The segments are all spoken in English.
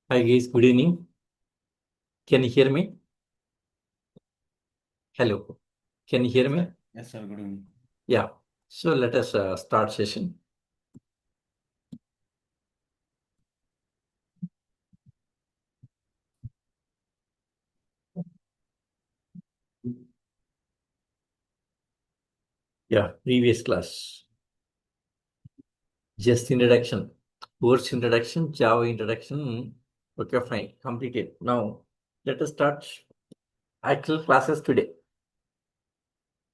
Hi guys, good evening. Can you hear me? Hello. Can you hear me? Yes, sir. Good evening. Yeah. So let us start session. Yeah, previous class. Just introduction. Course introduction, Java introduction. Okay, fine. Completed. Now let us start actual classes today.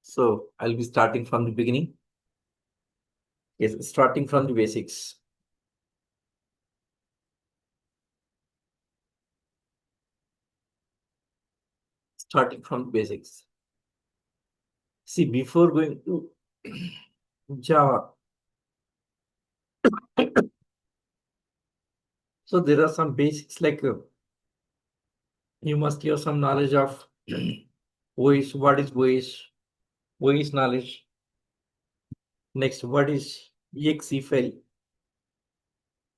So I'll be starting from the beginning. Yes, starting from the basics. Starting from the basics. See, before going to Java, so there are some basics like you must have some knowledge of voice, what is voice knowledge. Next, what is exe file?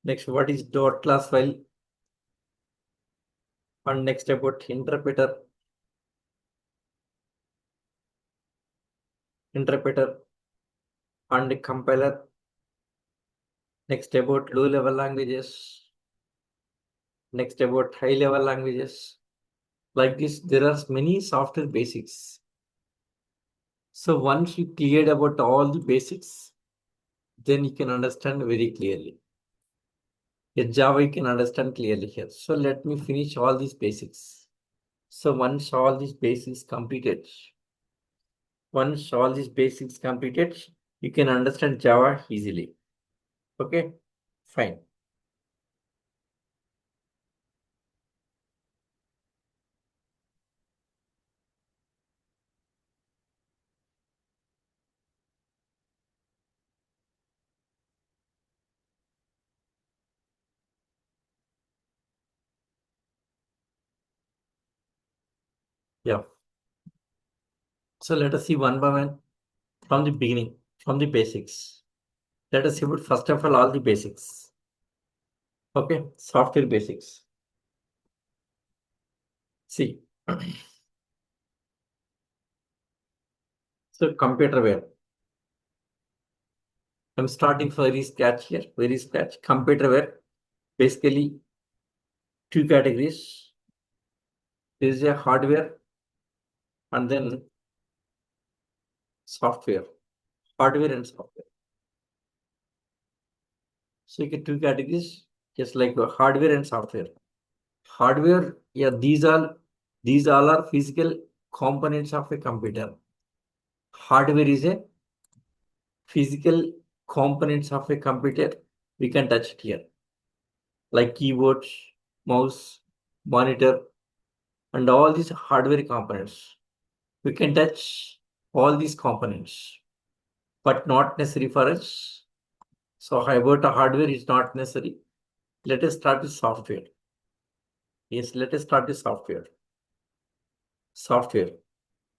Next, what is dot class file? And next about interpreter and compiler. Next about low level languages. Next about high level languages. Like this, there are many software basics. So once you cleared about all the basics, then you can understand very clearly. In Java, you can understand clearly here. So let me finish all these basics. So once all these basics completed, you can understand Java easily. Okay, fine. Yeah. So let us see one by one from the beginning, from the basics. Let us see about first of all the basics. Okay, software basics. See, so computerware. I'm starting very scratch here, very scratch. Computerware, basically two categories. There is a hardware and then software. Hardware and software. So you get two categories, just like hardware and software. Hardware, yeah, these all are physical components of a computer. Hardware is a physical components of a computer. We can touch it here, like keyboard, mouse, monitor, and all these hardware components. We can touch all these components, but not necessary for us. So about a hardware is not necessary. Let us start with software. Yes, let us start with software. Software.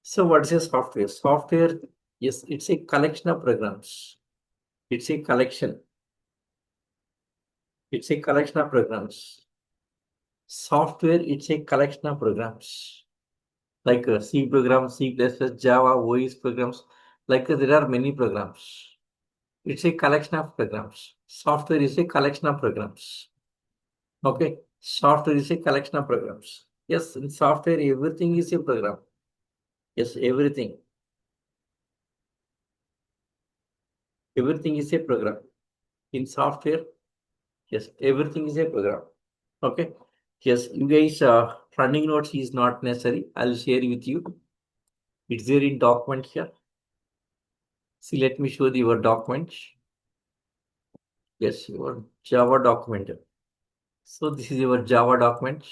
So what is a software? Software, yes, it's a collection of programs. It's a collection. It's a collection of programs. Software, it's a collection of programs. Like C programs, C++, Java, OS programs. Like there are many programs. It's a collection of programs. Software is a collection of programs. Okay. Software is a collection of programs. Yes, in software, everything is a program. Yes, everything. Everything is a program. In software, yes, everything is a program. Okay. Yes, you guys, running notes is not necessary. I'll share with you. It's there in document here. See, let me show you your document. Yes, your Java document. So this is your Java document.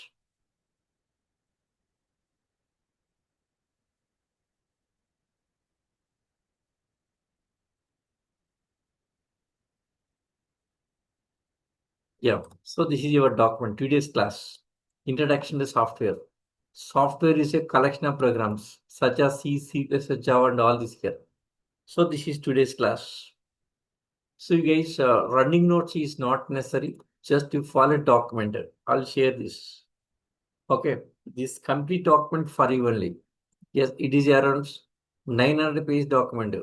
Yeah. So this is your document. Today's class. Introduction to software. Software is a collection of programs such as C, C++, Java, and all this here. So this is today's class. So you guys, running notes is not necessary. Just you follow documented. I'll share this. Okay, this complete document for you only. Yes, it is around 900 page document.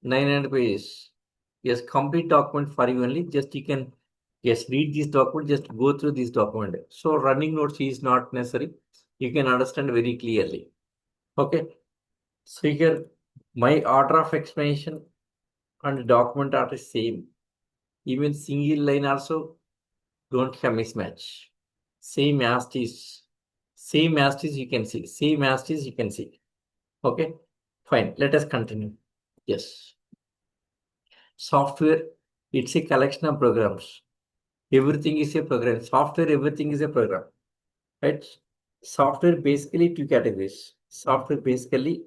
900 pages. Yes, complete document for you only. Just you can, yes, read this document, just go through this document. So running notes is not necessary. You can understand very clearly. Okay. So here my order of explanation and document are the same. Even single line also don't have mismatch. Same as is. Same as is you can see. Same as is you can see. Okay. Fine. Let us continue. Yes. Software, it's a collection of programs. Everything is a program. Software, everything is a program. Right? Software basically two categories. Software basically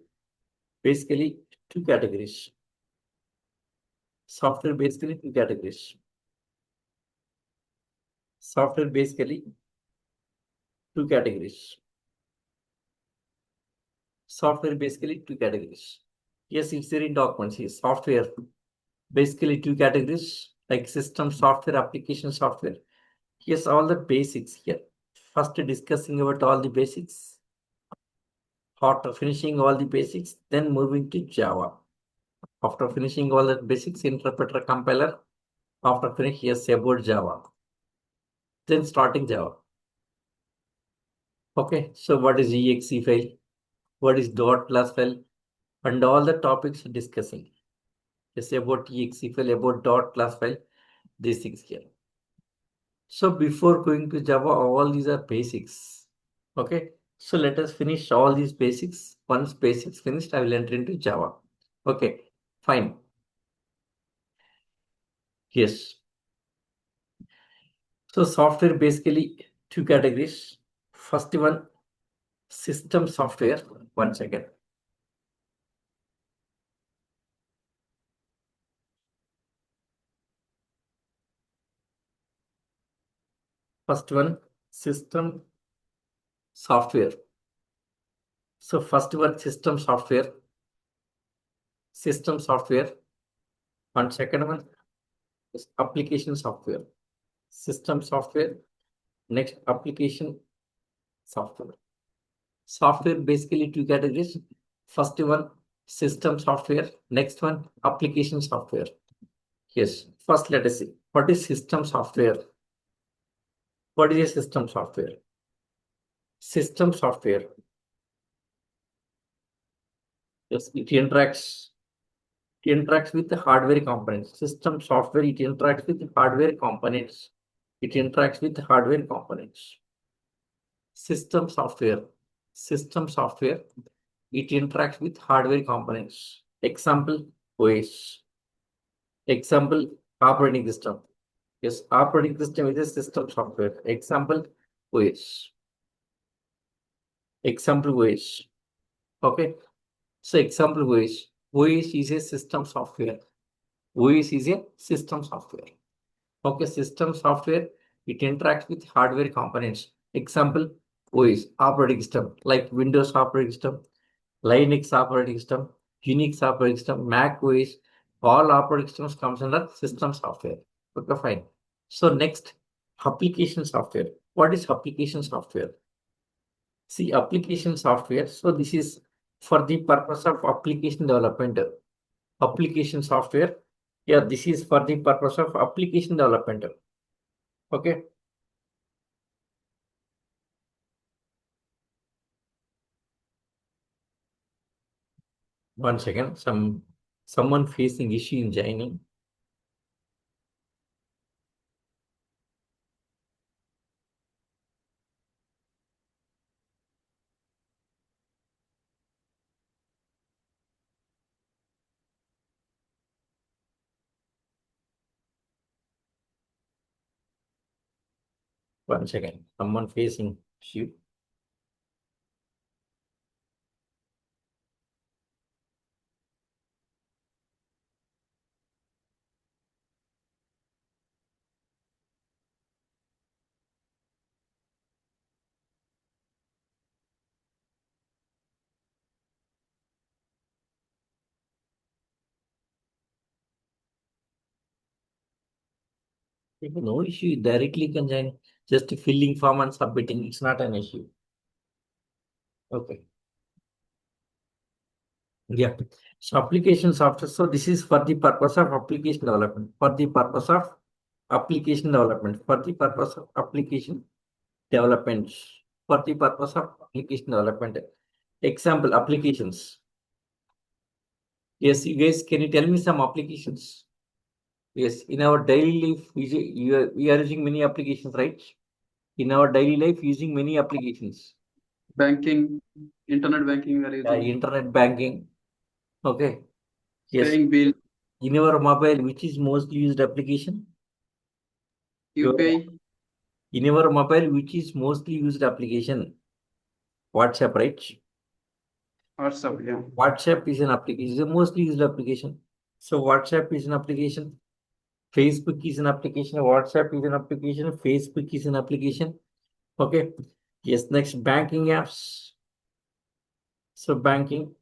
two categories. Software basically two categories. Software basically two categories. Software basically two categories. Yes, it's there in documents. Yes, software basically two categories like system software, application software. Yes, all the basics here. First discussing about all the basics. After finishing all the basics, then moving to Java. After finishing all the basics, interpreter, compiler. After finish, yes, about Java. Then starting Java. Okay, so what is exe file? What is dot class file? And all the topics discussing. Yes, about exe file, about dot class file, these things here. So before going to Java, all these are basics. Okay, so let us finish all these basics. Once basics finished, I will enter into Java. Okay, fine. Yes. So software basically two categories. First one, system software. One second. First one, system software. So first one, system software. System software. And second one is application software. System software. Next, application software. Software basically two categories. First one, system software. Next one, application software. Yes. First, let us see. What is system software? What is a system software? System software. Yes, it interacts with the hardware components. System software, it interacts with the hardware components. It interacts with the hardware components. System software. System software, it interacts with hardware components. Example, OS. Example, operating system. Yes, operating system is a system software. Example, OS. Example, OS. Okay. So example, OS. OS is a system software. OS is a system software. Okay, system software, it interacts with hardware components. Example, OS, operating system, like Windows operating system, Linux operating system, Unix operating system, Mac OS, all operating systems comes under system software. Okay, fine. So next, application software. What is application software? See, application software. So this is for the purpose of application development. Application software. Yeah, this is for the purpose of application development. Okay. One second. Someone facing issue in joining. One second. Someone facing issue. No issue. Directly can join. Just filling form and submitting. It's not an issue. Okay. Yeah. So application software. So this is for the purpose of application development. For the purpose of application development. For the purpose of application development. For the purpose of application development. Example applications. Yes, you guys, can you tell me some applications? Yes, in our daily life, we are using many applications, right? In our daily life, using many applications. Banking, internet banking we are using. Internet banking. Okay. Yes. Paying bill, In your mobile, which is mostly used application? UPI, In your mobile, which is mostly used application? WhatsApp, right? WhatsApp, yeah. WhatsApp is an application, is a mostly used application. So WhatsApp is an application. Facebook is an application. WhatsApp is an application. Facebook is an application. Okay. Yes. Next, banking apps. So banking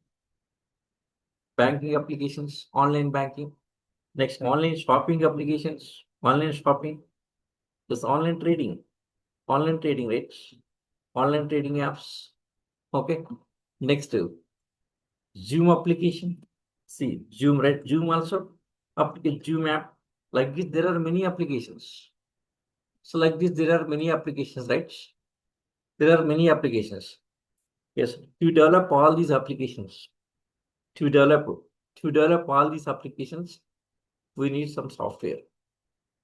applications, online banking. Next, online shopping applications, online shopping. This online trading rates, online trading apps. Okay. Next, Zoom application. See, Zoom, right? Zoom also application, Zoom app. Like this, there are many applications. So like this, there are many applications, right? There are many applications. Yes, to develop all these applications, to develop to develop all these applications, we need some software.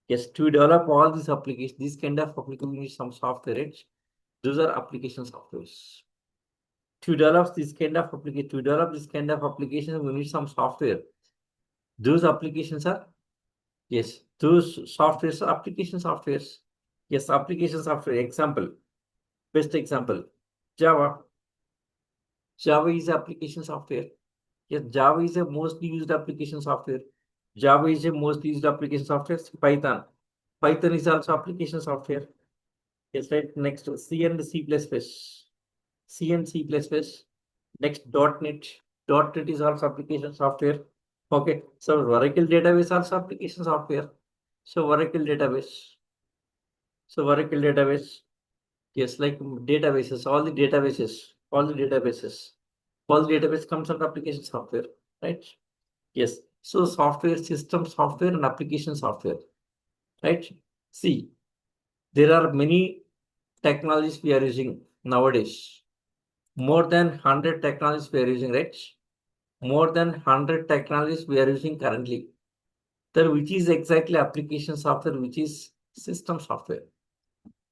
Yes, to develop all these applications, this kind of application, we need some software, right? Those are application softwares. To develop this kind of application, to develop this kind of application, we need some software. Those applications are, yes, those softwares are application softwares. Yes, application software. Example, best example, Java. Java is application software. Yes, Java is a mostly used application software. Java is a most used application software. Python. Python is also application software. Yes, right. Next, C and C++. C and C++. Next, .NET. .NET is also application software. Okay. So Oracle database also application software. So Oracle database. So Oracle database. Yes, like databases, all the databases. All the database comes under application software, right? Yes. So software, system software and application software, right? See, there are many technologies we are using nowadays. More than 100 technologies we are using, right? More than 100 technologies we are using currently. Then which is exactly application software, which is system software.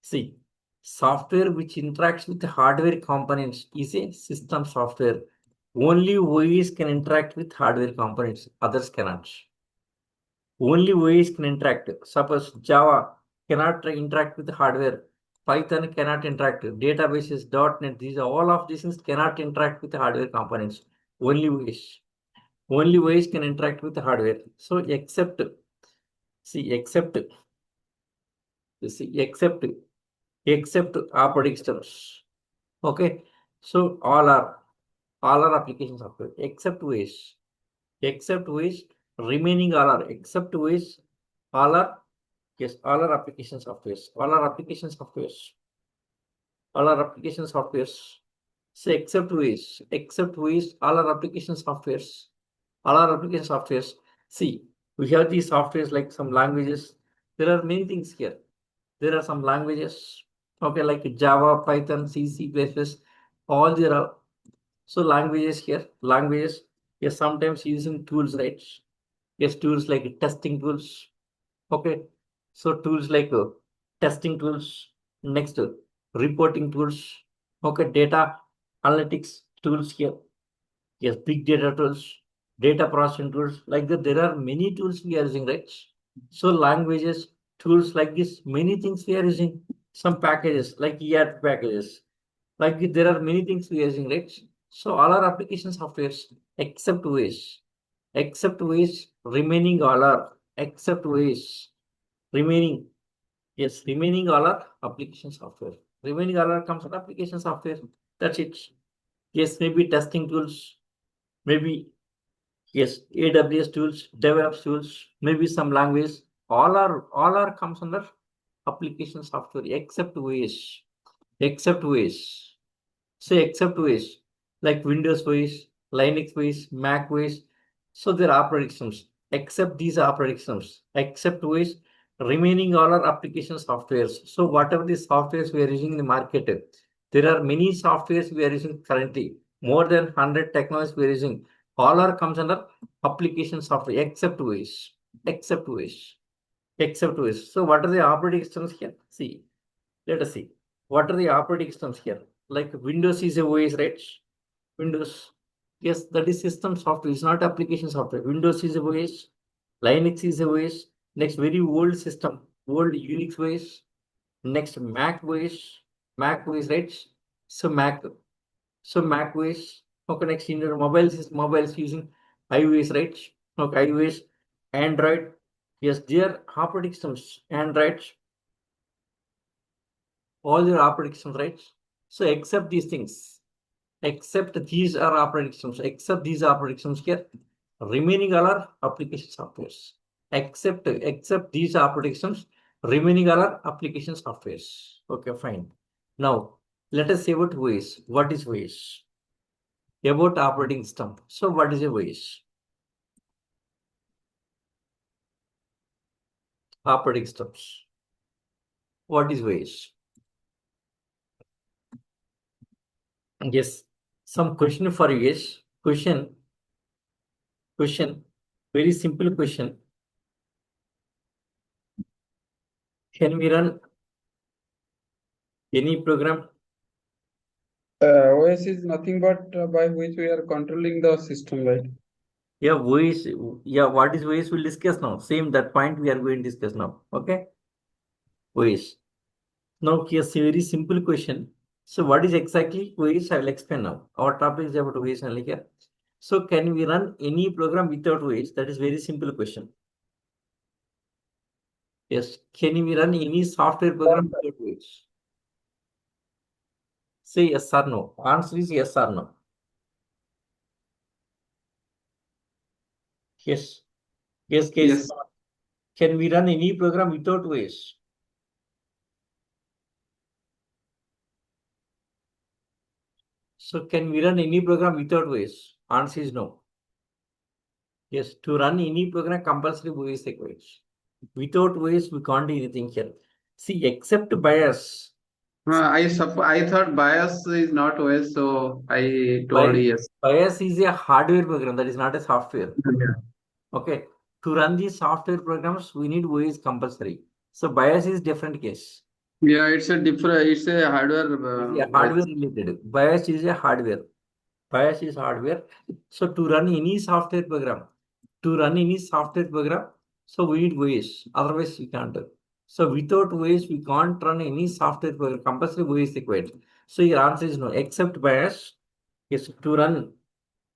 See, software which interacts with the hardware components is a system software. Only OS can interact with hardware components, others cannot. Only OS can interact. Suppose Java cannot interact with the hardware. Python cannot interact. Databases, .NET, these are all of these things cannot interact with the hardware components. Only OS. Only OS can interact with the hardware. So except, see, except, except operating systems. Okay. So all are application software except OS. Except OS, remaining all are except OS, all are, yes, all are application softwares. All are application softwares. All are application softwares. So except OS, all are application softwares. All are application softwares. See, we have these softwares like some languages. There are many things here. There are some languages. Okay, like Java, Python, C, C++, all there are. So languages here, languages. Yes, sometimes using tools, right? Yes, tools like testing tools. Okay. So tools like testing tools. Next, reporting tools. Okay, data analytics tools here. Yes, big data tools, data processing tools. Like that, there are many tools we are using, right? So languages, tools like this, many things we are using. Some packages like ERP packages. Like there are many things we are using, right? So all our application softwares except OS, remaining all are except OS, remaining, yes, remaining all are application software. Remaining all are comes from application software. That's it. Yes, maybe testing tools, maybe, yes, AWS tools, DevOps tools, maybe some language. all are comes under application software except OS. Except OS. Say except OS, like Windows OS, Linux OS, Mac OS. So their operating systems, except these operating systems, except OS, remaining all are application softwares. So whatever the softwares we are using in the market, there are many softwares we are using currently. More than 100 technologies we are using. All are comes under application software except OS. Except OS. Except OS. So what are the operating systems here? See, let us see. What are the operating systems here? Like Windows is a OS, right? Windows. Yes, that is system software. It's not application software. Windows is a OS. Linux is a OS. Next, very old system. Old Unix OS. Next, Mac OS. Mac OS, right? So Mac. So Mac OS. Okay, next in your mobiles using iOS, right? Okay, iOS, Android. Yes, their operating systems. Android, all your operating systems, right? So except these things, except these are operating systems, except these operating systems here, remaining all are application softwares. Except these operating systems, remaining all are application softwares. Okay, fine. Now let us say about OS. What is OS? About operating system. So what is a OS? Operating systems. What is OS? Yes. Some question for you. Yes. Question. Very simple question. Can we run any program? OS is nothing but by which we are controlling the system, right? Yeah, voice. Yeah, what is voice? We'll discuss now. Same that point we are going to discuss now. Okay, voice. Now, here's a very simple question. So, what is exactly voice? I will explain now. Our topic is about voice only here. So, can we run any program without voice? That is very simple question. Yes. Can we run any software program without voice? Say yes or no. Answer is yes or no. Yes. Yes, case. Yes. Can we run any program without voice? So, can we run any program without voice? Answer is no. Yes, to run any program, compulsory voice required. Without voice, we can't do anything here. See, except bias. I thought BIOS is not OS, so I told Bi- yes. Bias is a hardware program, that is not a software. Yeah. Okay. To run these software programs, we need voice compulsory. So bias is different case. Yeah, it's a different. It's a hardware It's a OS. hardware related. Bias is a hardware. Bias is hardware. So to run any software program, so we need voice. Otherwise, we can't do. So without voice, we can't run any software program. Compulsory voice required. So your answer is no. Except bias, yes, to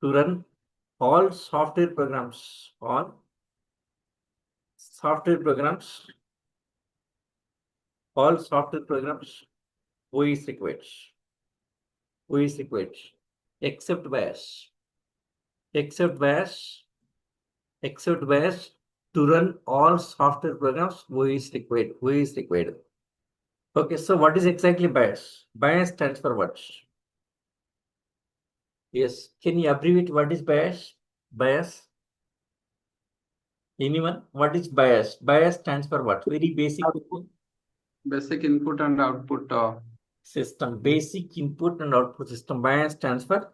run all software programs, software programs, all software programs, voice required. Voice required. Except bias. Except bias. Except bias, to run all software programs, voice required. Voice required. Okay, so what is exactly bias? Bias stands for what? Yes, can you abbreviate what is bias? Bias? Anyone? What is bias? Bias stands for what? Very basic question. Basic input and output. System. Basic input and output system. Bias stands for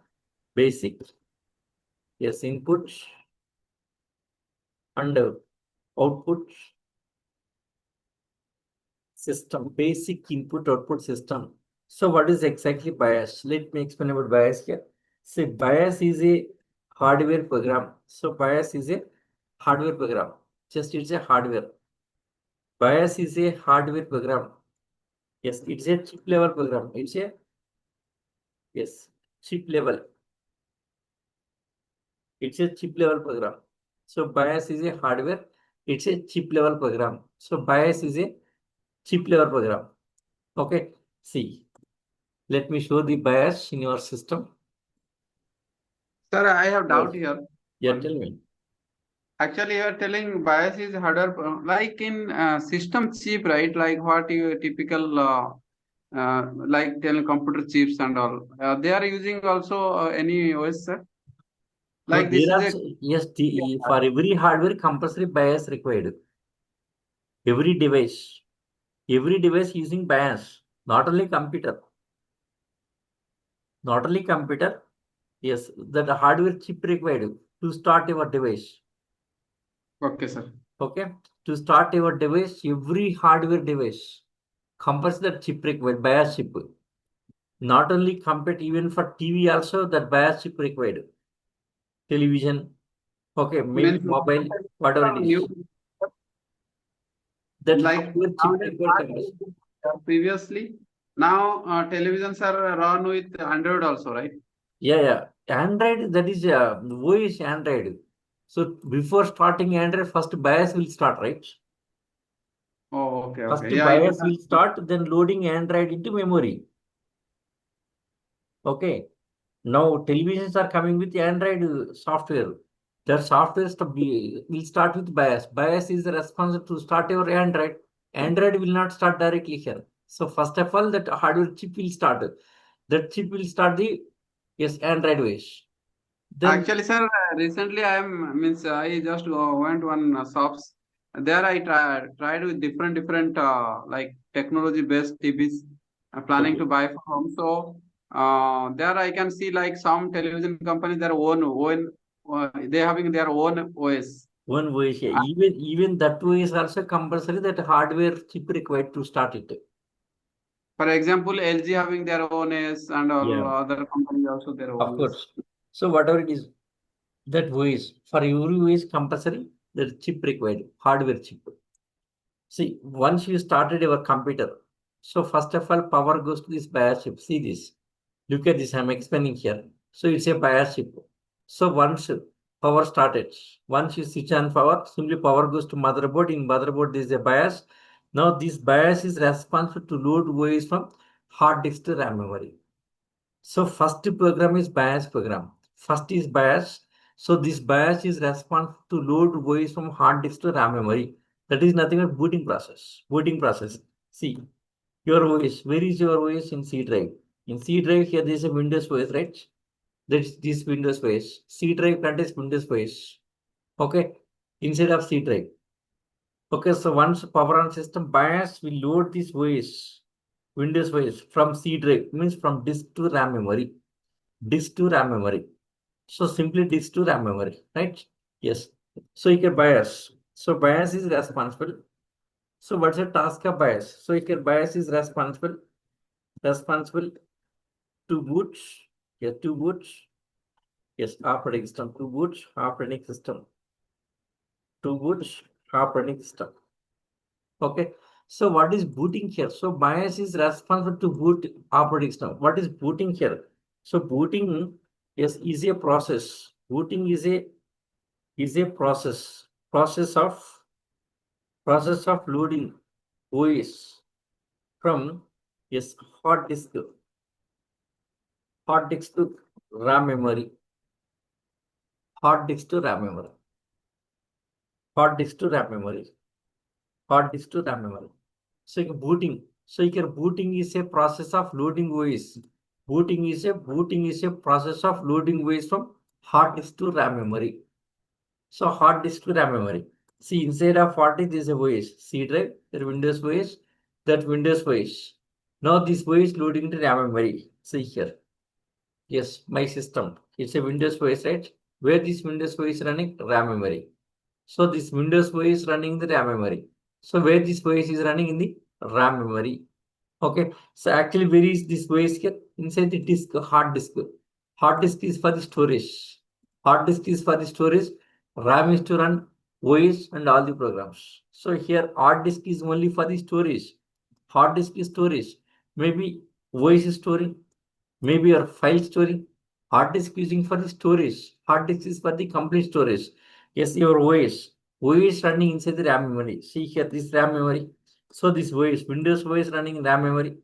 basic. Yes, input and output system, basic input output system. So what is exactly bias? Let me explain about bias here. Say bias is a hardware program. So bias is a hardware program. Just it's a hardware. Bias is a hardware program. Yes, it's a chip level program. It's a yes, chip level. It's a chip level program. So bias is a hardware. It's a chip level program. So bias is a chip level program. Okay. See, let me show the bias in your system. Sir, I have Yes. doubt here. Yeah, One. tell me. Actually, you are telling bias is harder, like in system chip, right? Like what you typical like tell computer chips and all. They are using also any OS, sir? So Like this there is are a yes, for every hardware compulsory BIOS required. Every device, every device using BIOS, not only computer, not only computer. Yes, that hardware chip required to start your device. okay, sir. Okay, to start your device, every hardware device compulsory that chip required BIOS chip. Not only computer, even for TV also that BIOS chip required. Television, okay, maybe Means mobile, whatever it new is. That like hardware chip nowadays required compulsory. previously. Now televisions are run with Android also, right? Yeah, yeah. Android, that is voice Android. So before starting Android, first BIOS will start, right? Oh, okay, First okay. Yeah, it is. BIOS will start, then loading Android into memory. Okay. Now televisions are coming with Android software. Their software will start with BIOS. BIOS is the responsible to start your Android. Android will not start directly here. So first of all, that hardware chip will start. That chip will start the yes Android OS. Then Actually, sir, recently I am means I just went one shops. There I tried with different like technology based TVs. Planning to okay, buy for home. So there I can see like some television companies their own they having their own OS. one voice. Yeah. Even that way is also compulsory. That hardware chip required to start it. For example, LG having their own OS and all Yeah, other companies also their of own OS. course. So whatever it is, that voice for every voice compulsory. The chip required, hardware chip. See, once you started your computer, so first of all, power goes to this BIOS chip. See this. Look at this. I'm explaining here. So it's a BIOS chip. So once power started, once you switch on power, simply power goes to motherboard. In motherboard, there is a BIOS. Now this BIOS is responsible to load OS from hard disk to RAM memory. So first program is BIOS program. First is BIOS. So this BIOS is responsible to load OS from hard disk to RAM memory. That is nothing but booting process. Booting process. See, your OS. Where is your OS in C drive? In C drive here there is a Windows OS, right? That's this Windows OS. C drive contains Windows OS. Okay, inside of C drive. Okay, so once power on system BIOS will load this OS, Windows OS from C drive means from disk to RAM memory. Disk to RAM memory. So simply disk to RAM memory, right? Yes. So you can BIOS. So BIOS is responsible. So what's the task of BIOS? So you can BIOS is responsible to boot. Yes, to boot. Yes, operating system. To boot operating system. To boot operating system. Okay. So what is booting here? So BIOS is responsible to boot operating system. What is booting here? So booting is a process. Booting is a process of loading OS from yes hard disk to RAM memory, hard disk to RAM memory, hard disk to RAM memory, hard disk to RAM memory. So booting. So your booting is a process of loading OS. Booting is a process of loading OS from hard disk to RAM memory. So hard disk to RAM memory. See, inside of hard disk is a OS. C drive, your Windows OS, that Windows OS. Now this OS loading to RAM memory. See here. Yes, my system. It's a Windows OS, right? Where this Windows OS running? RAM memory. So this Windows OS running the RAM memory. So where this OS is running in the RAM memory. Okay. So actually, where is this OS here? Inside the disk, hard disk. Hard disk is for the storage. Hard disk is for the storage. RAM is to run OS and all the programs. So here hard disk is only for the storage. Hard disk is storage. Maybe OS is storing. Maybe your file storing. Hard disk using for the storage. Hard disk is for the complete storage. Yes, your OS. OS running inside the RAM memory. See here, this RAM memory. So this OS, Windows OS running in RAM memory.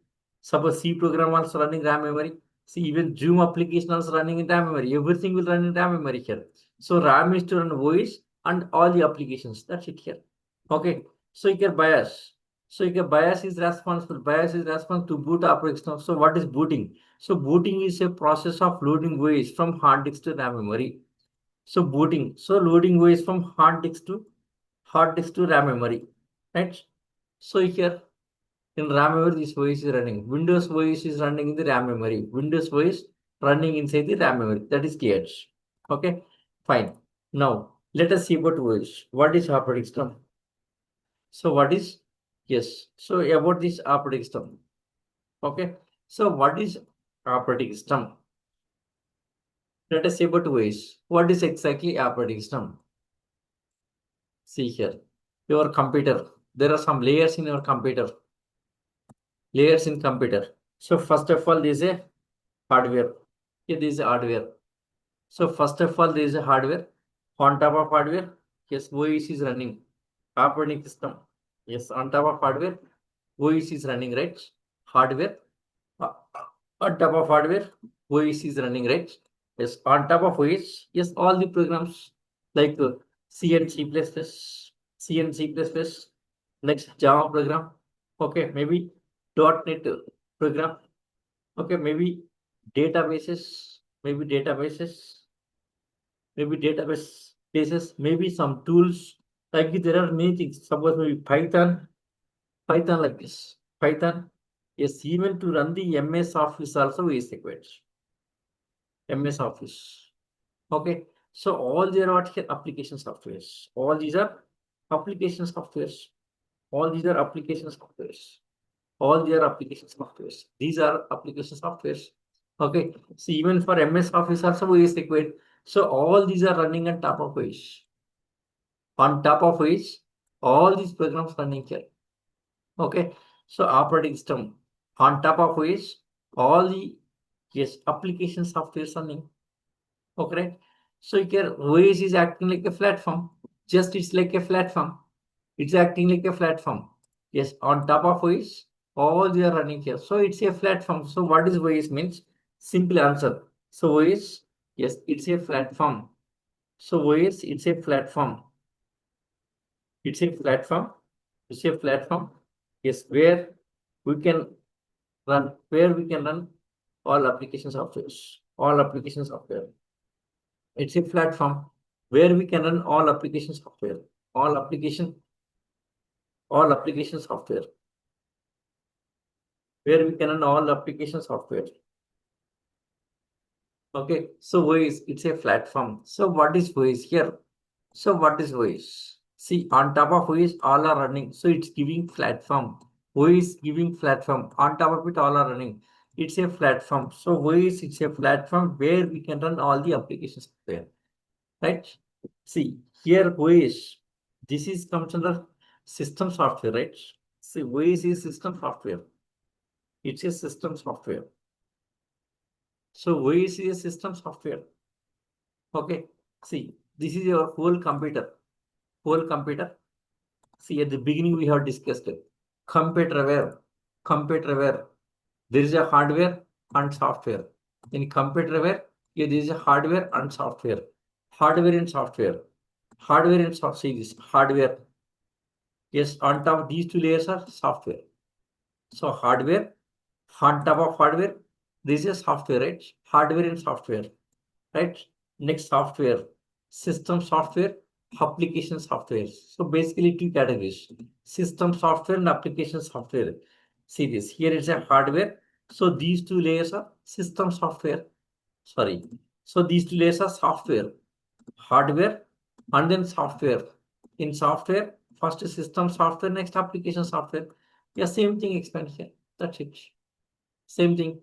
Suppose C program also running RAM memory. See, even Zoom application also running in RAM memory. Everything will run in RAM memory here. So RAM is to run OS. and all the applications. That's it here. Okay. So you get bias. So you get bias is responsible. Bias is responsible to boot operating system. So what is booting? So booting is a process of loading OS from hard disk to RAM memory. So booting. So loading OS from hard disk to RAM memory. Right. So here in RAM memory, this OS is running. Windows OS is running in the RAM memory. Windows OS running inside the RAM memory. That is clear. Okay, fine. Now let us see about OS. What is operating system? So what is yes? So about this operating system. Okay. So what is operating system? Let us see about OS. What is exactly operating system? See here, your computer. There are some layers in your computer. Layers in computer. So first of all, there is a hardware. Here this is hardware. So first of all, there is a hardware. On top of hardware, yes, OS is running. Operating system. Yes, on top of hardware, OS is running, right? Hardware. uh, On top of hardware, OS is running, right? Yes, on top of OS, yes, all the programs like C and C++, C and C++, next Java program. Okay, maybe .NET program. Okay, maybe databases, maybe databases, maybe database bases, maybe some tools. Like there are many things. Suppose maybe Python like this. Python. Yes, even to run the MS Office also is required. MS Office. Okay. So all there are here application softwares. All these are application softwares. All these are application softwares. All their application softwares. These are application softwares. Okay. So even for MS Office also is required. So all these are running on top of which. On top of which all these programs running here. Okay. So operating system on top of which all the yes application softwares running. Okay. So here OS is acting like a platform. Just it's like a platform. It's acting like a platform. Yes, on top of OS, all they are running here. So it's a platform. So what is OS means? Simple answer. So OS, yes, it's a platform. So OS, it's a platform. It's a platform. It's a platform. Yes, where we can run all application softwares. All application software. It's a platform where we can run all application software. All application, all application software. Where we can run all application software. Okay, so voice, it's a platform. So what is voice here? So what is voice? See, on top of voice, all are running. So it's giving platform. Voice giving platform. On top of it, all are running. It's a platform. So voice, it's a platform where we can run all the applications there. Right? See, here voice, this is comes under system software, right? See, voice is system software. It's a system software. So voice is a system software. Okay. See, this is your whole computer. Whole computer. See, at the beginning we have discussed it. Computer where? Computer where? There is a hardware and software. In computer where? Yeah, there is a hardware and software. Hardware and software. Hardware and software. See this hardware. Yes, on top of these two layers are software. So hardware, on top of hardware, this is software, right? Hardware and software. Right? Next software, system software, application software. So basically two categories, system software and application software. See this, here is a hardware. So these two layers are system software. Sorry. So these two layers are software, hardware, and then software. In software, first system software, next application software. Yeah, same thing expand here. That's it. Same thing.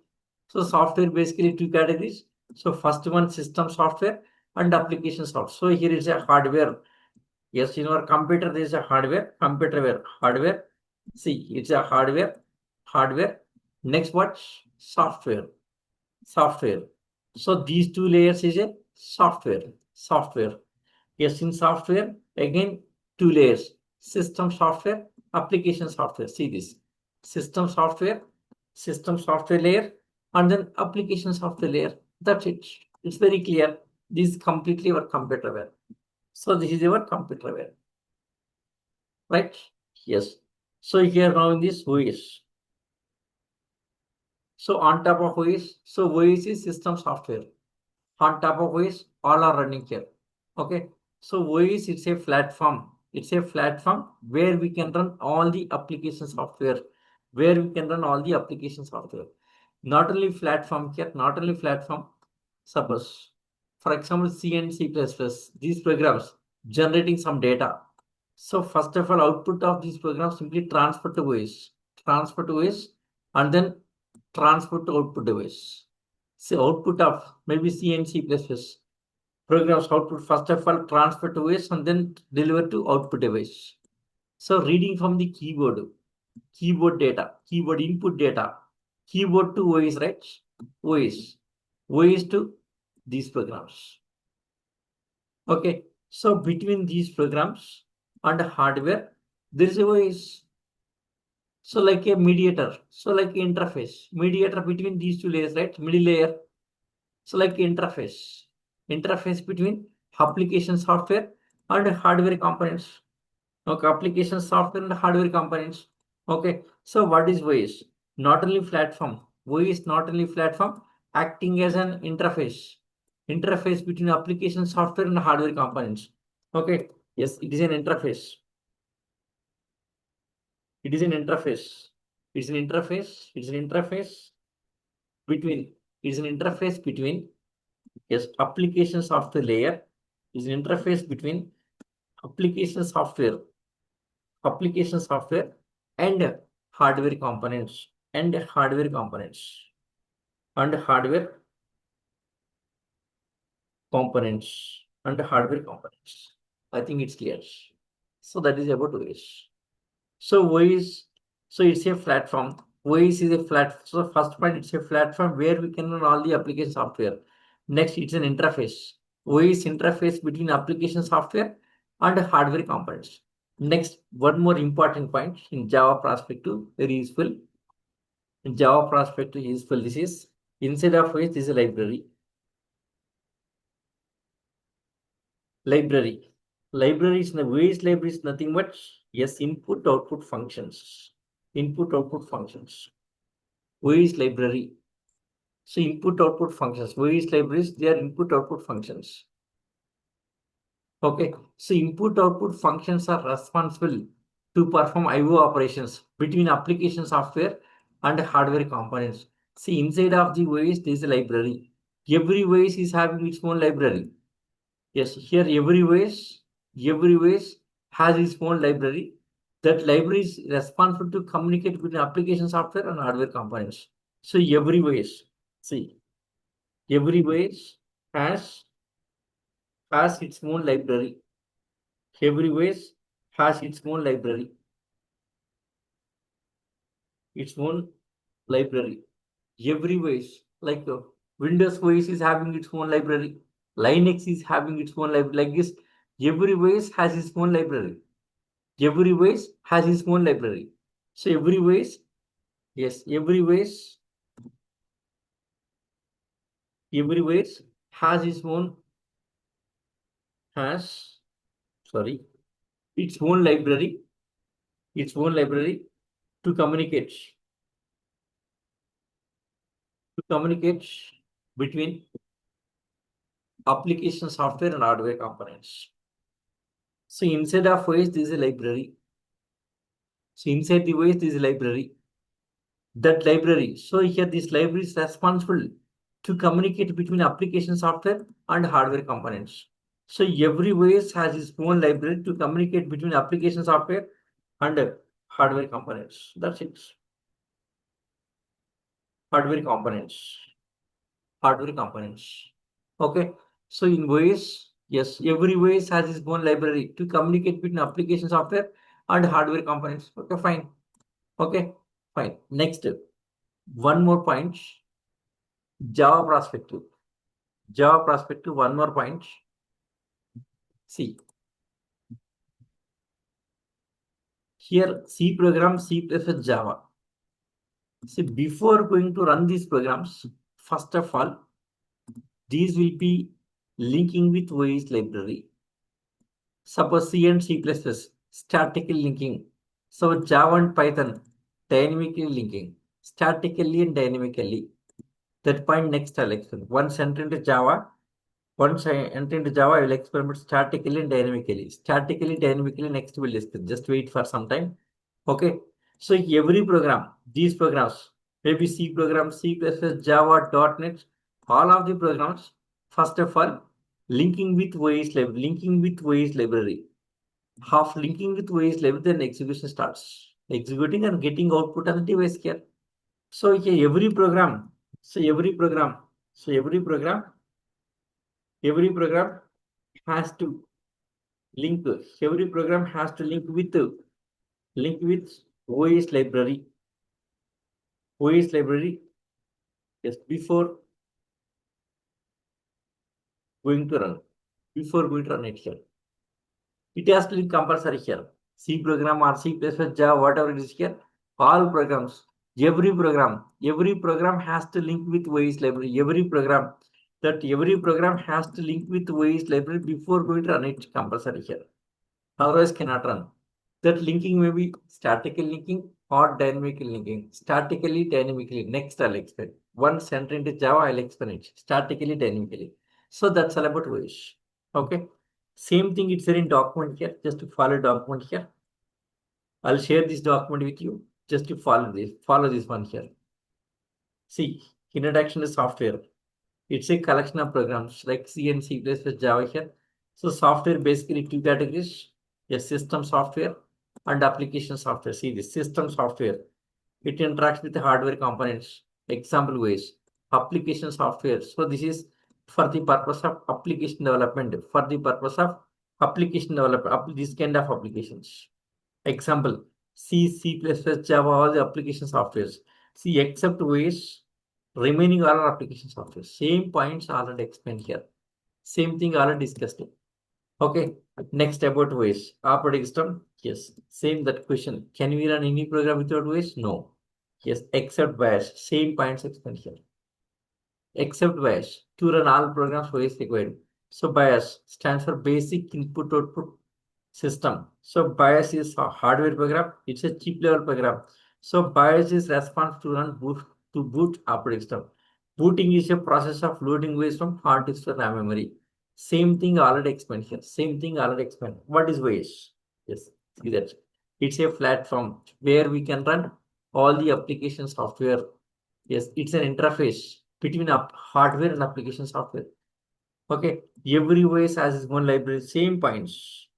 So software basically two categories. So first one system software and application software. So here is a hardware. Yes, in our computer there is a hardware, computer where hardware. See, it's a hardware, hardware. Next what? Software, software. So these two layers is a software, software. Yes, in software, again, two layers, system software, application software. See this, system software layer, and then application software layer. That's it. It's very clear. This is completely our computer ware. So this is your computerware, right? Yes. So here now in this OS. So on top of OS, so OS is system software. On top of OS, all are running here. Okay. So OS, it's a platform. It's a platform where we can run all the application software. Where we can run all the application software. Not only platform here, not only platform. Suppose, for example, C and C++, these programs generating some data. So first of all, output of these programs simply transfer to OS, and then transfer to output device. So output of maybe C and C++ programs output first of all transfer to OS and then deliver to output device. So reading from the keyboard data, keyboard input data, keyboard to OS, right? OS, OS to these programs. Okay, so between these programs and hardware, there is a OS. So like a mediator, so like interface, mediator between these two layers, right? Middle layer. So like interface between application software and hardware components. Okay, application software and hardware components. Okay, so what is voice? Not only platform. Voice not only platform, acting as an interface between application software and hardware components. Okay, yes, it is an interface. It is an interface. It's an interface. It's an interface between. It's an interface between, yes, application software layer. Is an interface between application software application software and hardware components and hardware components and hardware components and hardware components. I think it's clear. So that is about OS. So OS, so it's a platform. OS is a flat. So first point, it's a platform where we can run all the application software. Next, it's an interface. OS interface between application software and hardware components. Next, one more important point in Java perspective, very useful. In Java perspective, useful. This is inside of OS, this is a library. Library. Library is the OS library is nothing but yes, input output functions. Input output functions. OS library. So input output functions. OS libraries, they are input output functions. Okay. So input output functions are responsible to perform IO operations between application software and hardware components. See, inside of the OS, there is a library. Every OS is having its own library. Yes, here every OS has its own library. That library is responsible to communicate between application software and hardware components. So every OS, see, every OS has its own library. Every OS has its own library. Its own library. Every OS, like Windows OS is having its own library. Linux is having its own library. Like this, every OS has its own library. Every OS has its own library. So every OS, yes, every OS has its own has sorry its own library to communicate between application software and hardware components. So inside of OS, there is a library. So inside the OS, there is a library. That library. So here this library is responsible to communicate between application software and hardware components. So every OS has its own library to communicate between application software and hardware components. That's it. Hardware components. Hardware components. Okay. So in OS, yes, every OS has its own library to communicate between application software and hardware components. Okay, fine. Okay, fine. Next, one more point. Java perspective. Java perspective, one more point. See, here C program, C++ Java. See, before going to run these programs, first of all, these will be linking with OS library. Suppose C and C++, statically linking. So Java and Python, dynamically linking, statically and dynamically. That point next I'll explain. Once enter into Java, once I enter into Java, I will experiment statically and dynamically. Statically, dynamically, next we'll discuss. Just wait for some time. Okay. So every program, these programs, maybe C program, C++, Java, .NET, all of the programs, first of all, linking with OS library, linking with OS library. Half linking with OS library, then execution starts. Executing and getting output on the device here. So here every program, so every program, so every program has to link, every program has to link with OS library. OS library, yes, before going to run, before going to run it here. It has to link compulsory here. C program or C++, Java, whatever it is here, all programs, every program has to link with OS library. Every program has to link with OS library before going to run it compulsory here. Otherwise cannot run. That linking may be statically linking or dynamically linking. Statically, dynamically. Next, I'll explain. Once enter into Java, I'll explain it. Statically, dynamically. So that's all about OS. Okay. Same thing it's there in document here. Just to follow document here. I'll share this document with you. Just to follow this. Follow this one here. See, introduction to software. It's a collection of programs like C and C++ Java here. So software basically two categories, a system software and application software. See the system software, it interacts with the hardware components. Example ways, application software. So this is for the purpose of application development, for the purpose of application development, this kind of applications. Example, C, C++, Java, all the application softwares. See, except ways, remaining all are application software. Same points already explained here. Same thing already discussed. Okay, next about ways. Operating system, yes. Same that question. Can we run any program without ways? No. Yes, except BIOS. Same points explained here. Except BIOS. To run all programs, OS required. So BIOS stands for Basic Input Output System. So BIOS is a hardware program. It's a chip level program. So BIOS is response to run boot operating system. Booting is a process of loading OS from hard disk to RAM memory. Same thing already explained here. Same thing already explained. What is OS? Yes, see that. It's a platform where we can run all the application software. Yes, it's an interface between hardware and application software. Okay, every OS has its own library, same points.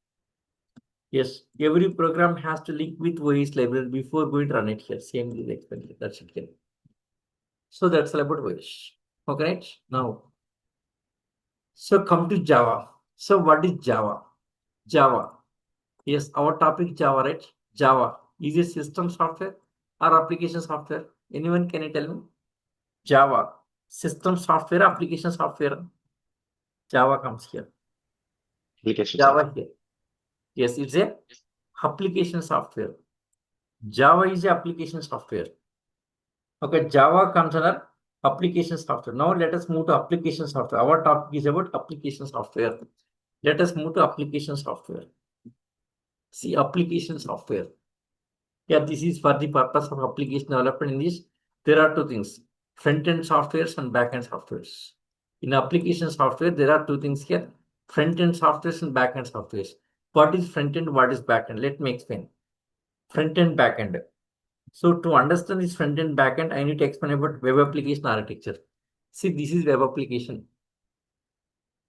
Yes, every program has to link with OS library before going to run it here. Same is explained. That's it here. So that's all about OS. Okay, right? Now, so come to Java. So what is Java? Java. Yes, our topic Java, right? Java is a system software or application software. Anyone can you tell me? Java, system software, application software. Java comes here. Application Java software. here. Yes, it's a application software. Java is a application software. Okay, Java comes under application software. Now let us move to application software. Our topic is about application software. Let us move to application software. See, application software. Yeah, this is for the purpose of application development. In this, there are two things: front-end softwares and back-end softwares. In application software, there are two things here: front-end softwares and back-end softwares. What is front-end? What is back-end? Let me explain. Front-end, back-end. So to understand this front-end, back-end, I need to explain about web application architecture. See, this is web application.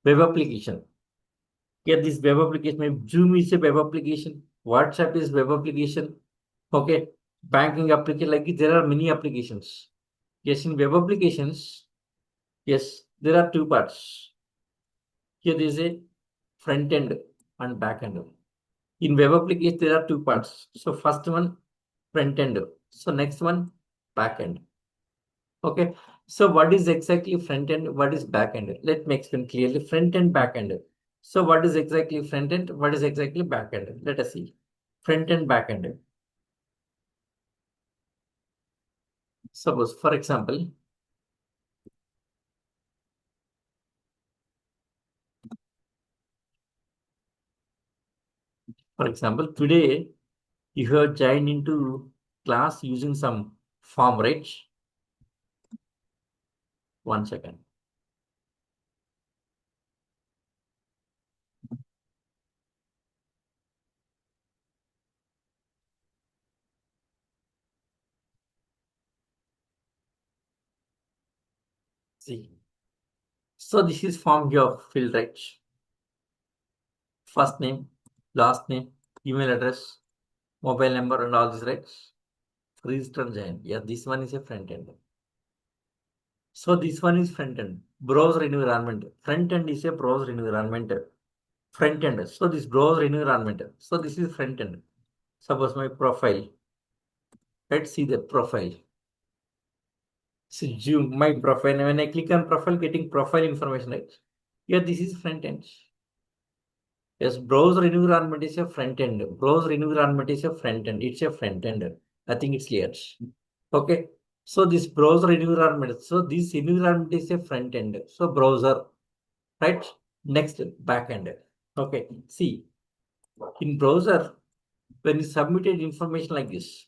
Web application. Yeah, this web application, Zoom is a web application. WhatsApp is web application. Okay, banking application, like there are many applications. Yes, in web applications, yes, there are two parts. Here there is a front end and back end. In web application, there are two parts. So first one, front end. So next one, back end. Okay, so what is exactly front end? What is back end? Let me explain clearly. Front end, back end. So what is exactly front end? What is exactly back end? Let us see. Front end, back end. Suppose, for example, For example, today you have joined into class using some form, right? 1 second. See. So this is form you have filled, right? First name, last name, email address, mobile number, and all this, right? Register and join. Yeah, this one is a front end. So this one is front end. Browser environment. Front end is a browser environment. Front end. So this browser environment. So this is front end. Suppose my profile. Let's see the profile. So zoom my profile. When I click on profile, getting profile information, right? Yeah, this is front end. Yes, browser environment is a front end. Browser environment is a front end. It's a front end. I think it's clear. Okay. So this browser environment. So this environment is a front end. So browser, right? Next back end. Okay. See, in browser, when you submitted information like this,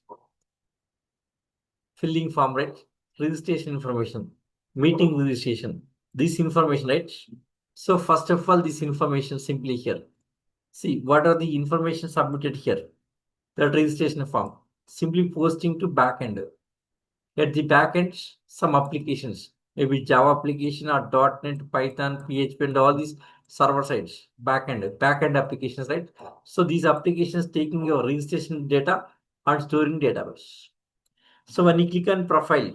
filling form, right? Registration information, meeting registration, this information, right? So first of all, this information simply here. See, what are the information submitted here? The registration form, simply posting to backend. At the backend, some applications, maybe Java application or .NET, Python, PHP, and all these server sides, backend applications, right? So these applications taking your registration data and storing database. So when you click on profile,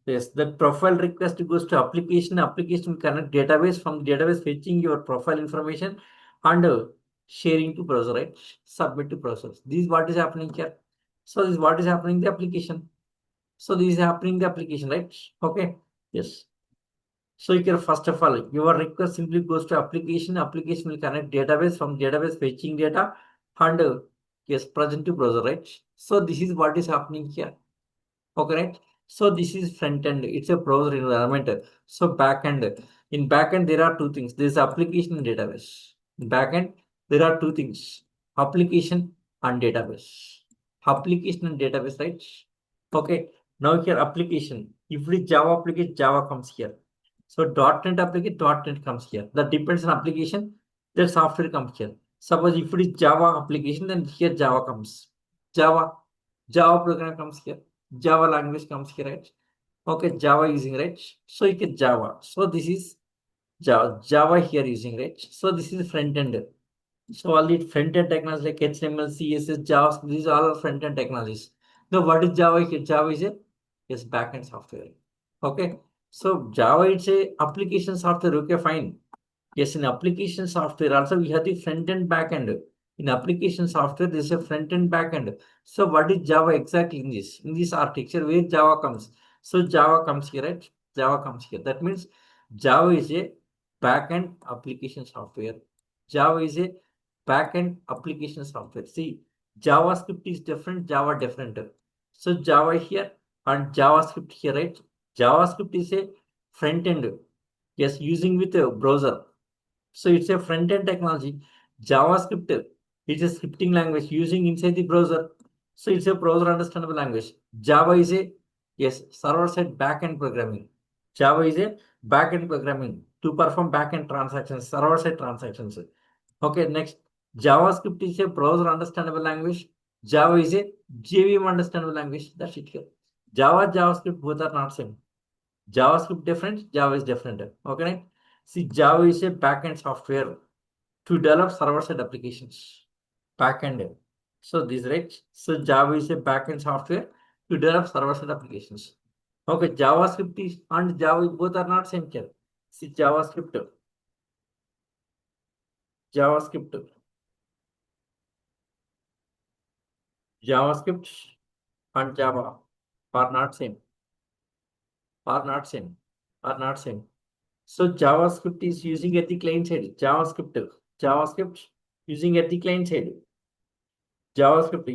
yes, the profile request goes to application. Application will connect database, from the database fetching your profile information and sharing to browser, right? Submit to browser. This is what is happening here. So this is what is happening in the application. So this is happening in the application, right? Okay. Yes. So here, first of all, your request simply goes to application. Application will connect database, from database fetching data and yes, present to browser, right? So this is what is happening here. Okay, right? So this is front end. It's a browser environment. So back end. In back end, there are two things. There is application and database. In back end, there are two things: application and database. Application and database, right? Okay. Now here application. If it is Java application, Java comes here. So .NET application, .NET comes here. That depends on application. That software comes here. Suppose if it is Java application, then here Java comes. Java program comes here. Java language comes here, right? Okay, Java using, right? So you get Java. So this is Java here using, right? So this is front end. So all the front end technologies like HTML, CSS, JavaScript, these are all front end technologies. Now what is Java here? Java is a yes backend software. Okay. So Java it's a application software. Okay, fine. Yes, in application software also we have the front end back end. In application software, there is a front end back end. So what is Java exactly in this? In this architecture, where Java comes? So Java comes here, right? Java comes here. That means Java is a back end application software. Java is a back end application software. See, JavaScript is different, Java different. So Java here and JavaScript here, right? JavaScript is a front end. Yes, using with a browser. So it's a front-end technology. JavaScript, it's a scripting language using inside the browser. So it's a browser understandable language. Java is a yes server-side back-end programming. Java is a back-end programming to perform back-end transactions, server-side transactions. Okay, next JavaScript is a browser understandable language. Java is a JVM understandable language. That's it here. Java, JavaScript both are not same. JavaScript different, Java is different. Okay, right? See, Java is a backend software to develop server-side applications. Backend. So this right. So Java is a backend software to develop server-side applications. Okay, JavaScript is and Java both are not same here. See, JavaScript, JavaScript and Java are not same. Are not same. Are not same. So JavaScript is using at the client side. JavaScript using at the client side. JavaScript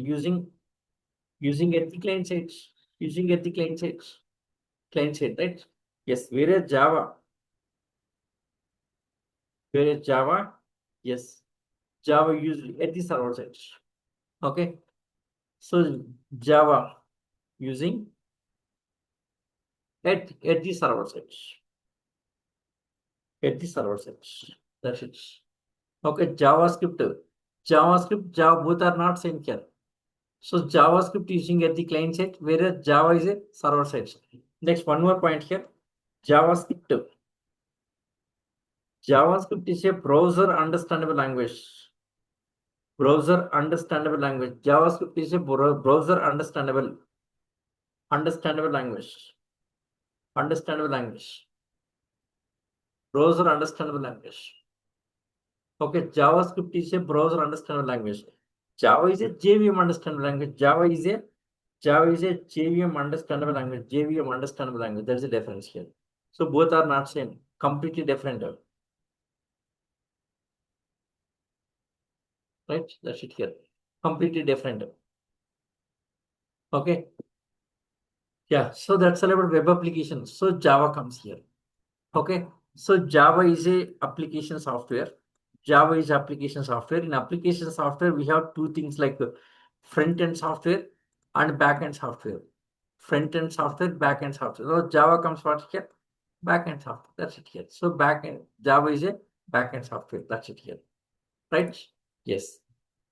using at the client side. Using at the client side, right? Yes. Whereas Java, yes, Java used at the server side. Okay. So Java using at the server side. At the server side. That's it. Okay. JavaScript, Java, both are not same here. So JavaScript using at the client side, whereas Java is a server side. Next, one more point here. JavaScript. JavaScript is a browser understandable language. Browser understandable language. JavaScript is a browser understandable language. Understandable language. Browser understandable language. Okay, JavaScript is a browser understandable language. Java is a JVM understandable language. Java is a JVM understandable language. JVM understandable language. There's a difference here. So both are not same. Completely different. Right? That's it here. Completely different. Okay. Yeah. So that's all about web applications. So Java comes here. Okay. So Java is a application software. Java is application software. In application software, we have two things like front-end software and back-end software. Front-end software, back-end software. So Java comes what here? Back-end software. That's it here. So back-end Java is a back-end software. That's it here. Right? Yes.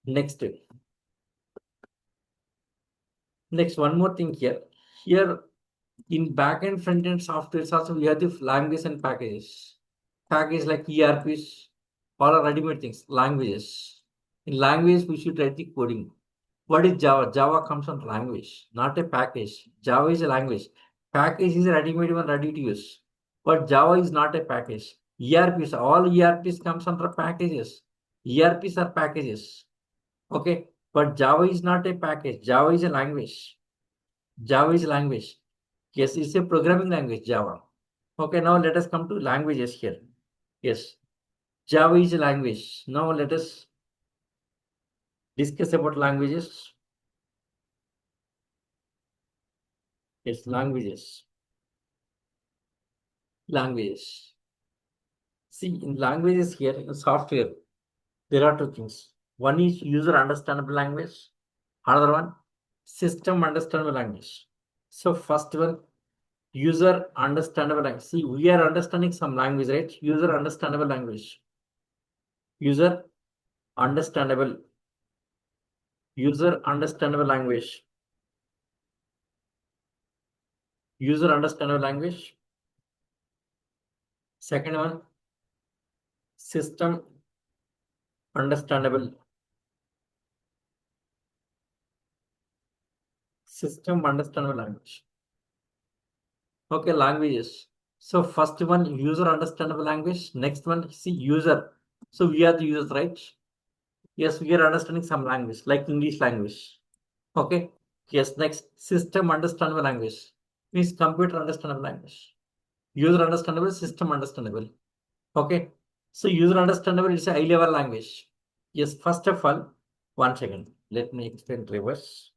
Next. Next, one more thing here. Here in back-end, front-end softwares also we have the languages and packages. Package like ERPs, all are ready-made things. Languages. In language, we should write the coding. What is Java? Java comes from language, not a package. Java is a language. Package is a ready-made one, ready to use. But Java is not a package. ERPs, all ERPs comes under packages. ERPs are packages. Okay. But Java is not a package. Java is a language. Java is a language. Yes, it's a programming language, Java. Okay, now let us come to languages here. Yes, Java is a language. Now let us discuss about languages. Yes, languages. Languages. See, in languages here, in software, there are two things. One is user understandable language. Another one, system understandable language. So first one, user understandable language. See, we are understanding some language, right? User understandable language. User understandable. User understandable language. User understandable language. Second one, system understandable. System understandable language. Okay, languages. So first one, user understandable language. Next one, see user. So we are the users, right? Yes, we are understanding some language, like English language. Okay. Yes, next, system understandable language. Means computer understandable language. User understandable, system understandable. Okay. So user understandable is a high level language. Yes, first of all, one second. Let me explain reverse.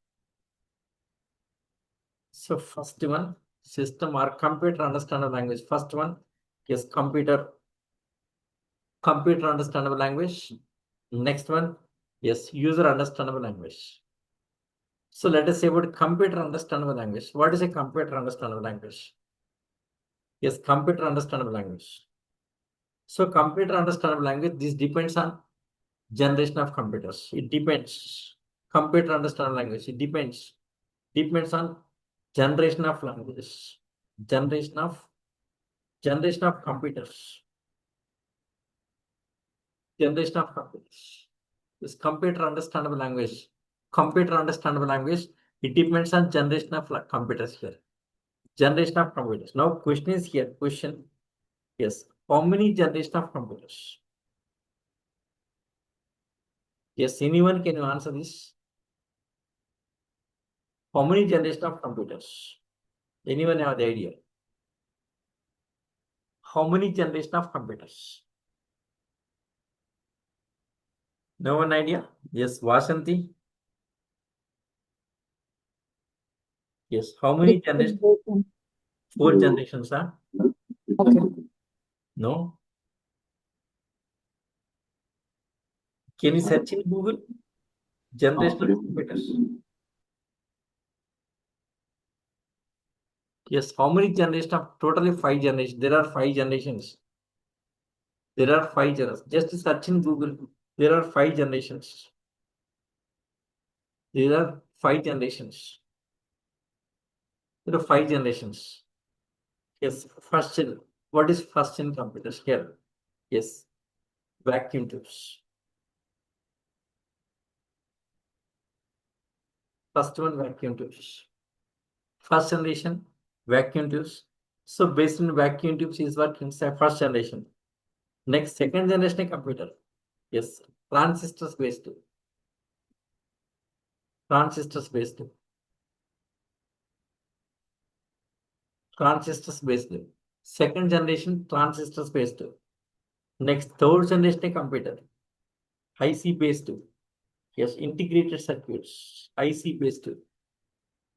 So first one, system or computer understandable language. First one, yes, computer understandable language. Next one, yes, user understandable language. So let us say about computer understandable language. What is a computer understandable language? Yes, computer understandable language. So computer understandable language, this depends on generation of computers. It depends. Computer understandable language, it depends. Depends on generation of languages. Generation of computers. Generation of computers. This computer understandable language. Computer understandable language, it depends on generation of computers here. Generation of computers. Now question is here. Question. Yes. How many generation of computers? Yes, anyone can you answer this? How many generation of computers? Anyone have the idea? How many generation of computers? No one idea? Yes, Vasanti. Yes, how many generations? 4 generations, huh? Okay. No? Can you search in Google? Generation of computers. Yes, how many generations of totally 5 generations? There are 5 generations. There are 5 generations. Just search in Google. There are 5 generations. There are 5 generations. There are 5 generations. Yes, first in. What is first in computers here? Yes, vacuum tubes. First one, vacuum tubes. First generation, vacuum tubes. So based on vacuum tubes is what inside first generation. Next, second generation computer. Yes, transistors based. Transistors based. Transistors based. Second generation transistors based. Next, third generation computer. IC based. Yes, integrated circuits. IC based.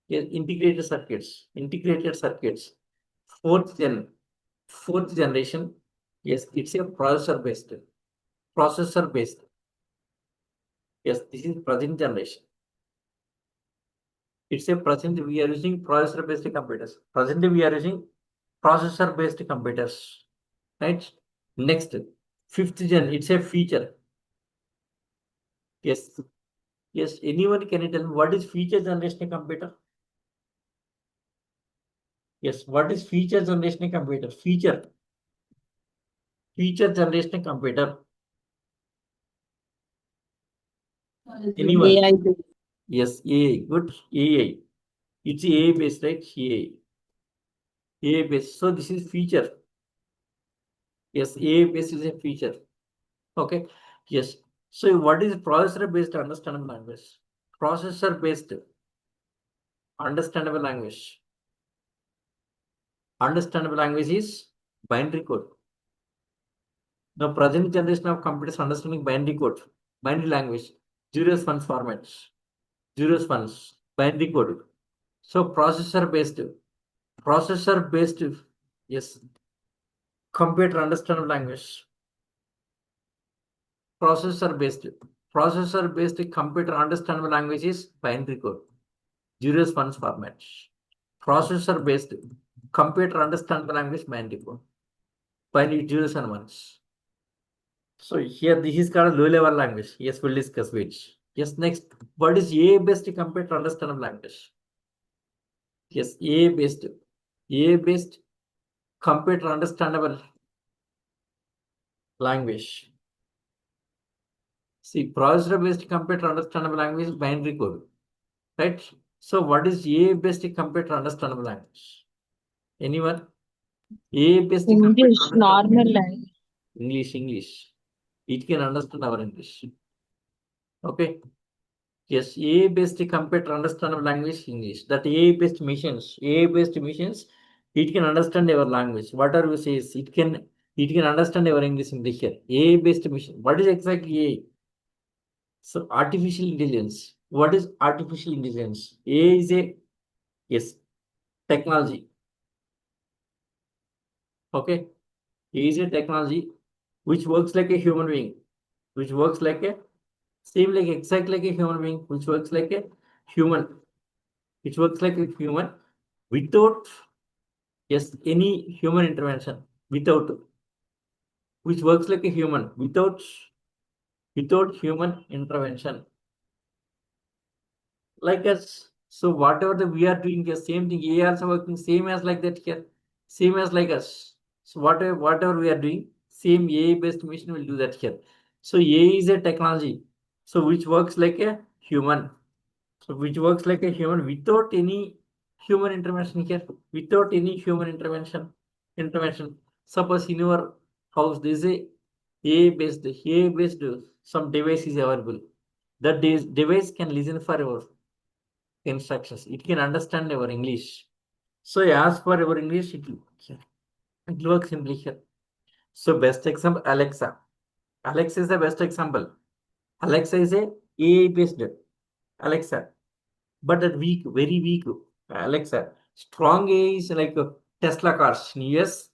Yes, integrated circuits. Integrated circuits. Fourth gen. Fourth generation. Yes, it's a processor based. Processor based. Yes, this is present generation. It's a present we are using processor based computers. Presently we are using processor based computers. Right? Next, fifth gen, it's a feature. Yes. Yes, anyone can you tell me what is feature generation computer? Yes, what is feature generation computer? Feature generation computer. Anyone? AI. Yes, AI. Good. AI. It's AI based, right? AI. AI based. So this is feature. Yes, AI based is a feature. Okay. Yes. So what is processor based understandable language? Processor based understandable language. Understandable language is binary code. Now, present generation of computers understanding binary code, binary language, zeros ones formats, zeros ones, binary code. So processor based, yes, computer understandable language, processor based computer understandable language is binary code, zeros ones formats. Processor based computer understandable language binary code, binary zeros and ones. So here this is called low level language. Yes, we'll discuss which. Yes, next, what is AI based computer understandable language? Yes, AI based computer understandable language. See, processor based computer understandable language is binary code, right? So what is AI based computer understandable language? Anyone? AI based computer English, understandable normal language. language. English. It can understand our English. Okay. Yes, AI-based computer understandable language English. That AI-based machines, it can understand our language. Whatever you say, it can understand our English here. AI-based machine. What is exactly AI? So artificial intelligence. What is artificial intelligence? AI is a yes technology. Okay, AI is a technology which works like a human being, which works like a same like exactly like a human being, which works like a human, which works like a human without yes any human intervention, without which works like a human without human intervention like us. So whatever we are doing the same thing, AI also working same as like that here, same as like us. So whatever we are doing, same AI based machine will do that here. So AI is a technology, so which works like a human, so which works like a human without any human intervention here, without any human intervention. Suppose in your house there is a AI based some device is available. That device can listen for your instructions. It can understand our English. So as for our English, it works simply here. So best example, Alexa. Alexa is the best example. Alexa is a AI based Alexa, but that weak, very weak Alexa. Strong AI is like Tesla cars in US,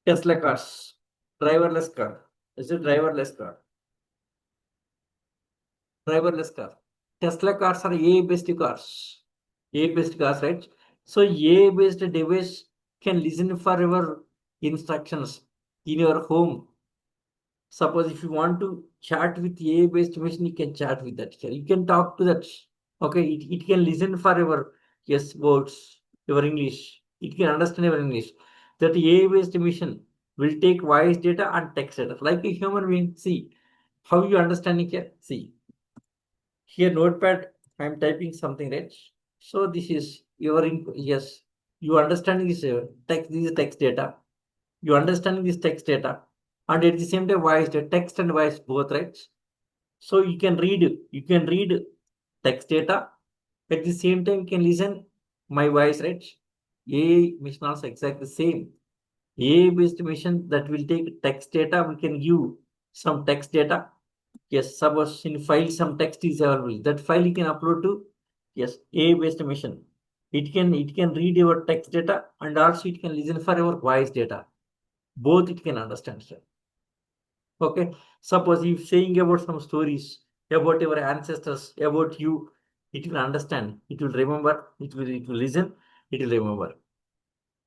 Tesla cars, driverless car. It's a driverless car. Driverless car. Tesla cars are AI-based cars. AI-based cars, right? So AI-based device can listen for your instructions in your home. Suppose if you want to chat with AI-based machine, you can chat with that. You can talk to that. Okay, it can listen for your yes words, your English. It can understand your English. That AI-based machine will take voice data and text data like a human being. See how you understanding here. See here notepad. I am typing something, right? So this is your yes. You understanding this text. This is text data. You understanding this text data, and at the same time voice data, text and voice both, right? So you can read text data. At the same time, you can listen my voice, right? AI mission also exactly the same. AI based mission that will take text data, we can give some text data. Yes, suppose in file some text is available. That file you can upload to yes AI based mission. It can read your text data and also it can listen for your voice data. Both it can understand, sir. Okay. Suppose if saying about some stories about your ancestors, about you, it will understand, it will remember, it will listen, it will remember.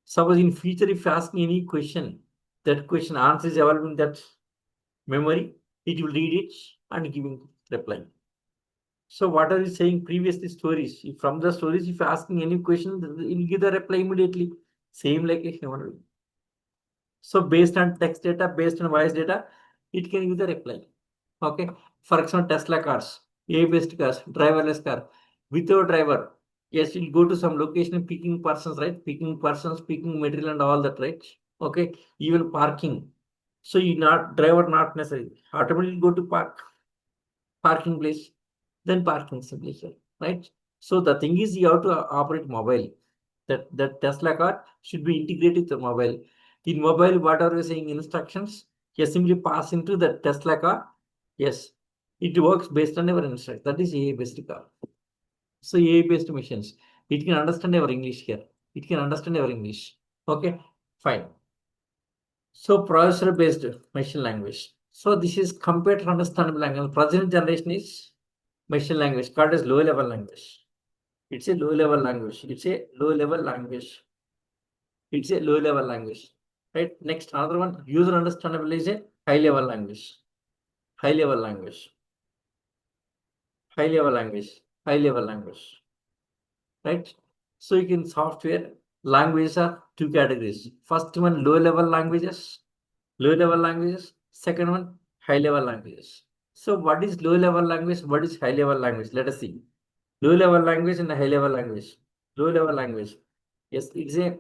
Suppose in future, if you ask me any question, that question answer is available in that memory, it will read it and giving reply. So what are you saying previously stories? If from the stories, if you're asking any question, it will give the reply immediately. Same like a human being. So based on text data, based on voice data, it can give the reply. Okay. For example, Tesla cars, AI-based cars, driverless car, without driver. Yes, you'll go to some location picking persons, right? Picking persons, picking material and all that, right? Okay. Even parking. So you not driver not necessary. Automatically go to parking place, then parking simply here, right? So the thing is you have to operate mobile. That Tesla car should be integrated with the mobile. In mobile, what are we saying instructions? You simply pass into the Tesla car. Yes, it works based on our instructions. That is AI-based car. So AI-based machines. It can understand our English here. It can understand our English. Okay, fine. So processor-based machine language. So this is computer understandable language. Present generation is machine language called as low-level language. It's a low-level language. It's a low-level language. It's a low-level language. Right. Next, another one, user understandable is a high-level language. High-level language. High-level language. High-level language. Right. So you can software languages are two categories. First one, low-level languages. Low-level languages. Second one, high-level languages. So what is low-level language? What is high-level language? Let us see. Low-level language and high-level language. Low-level language. Yes, it's a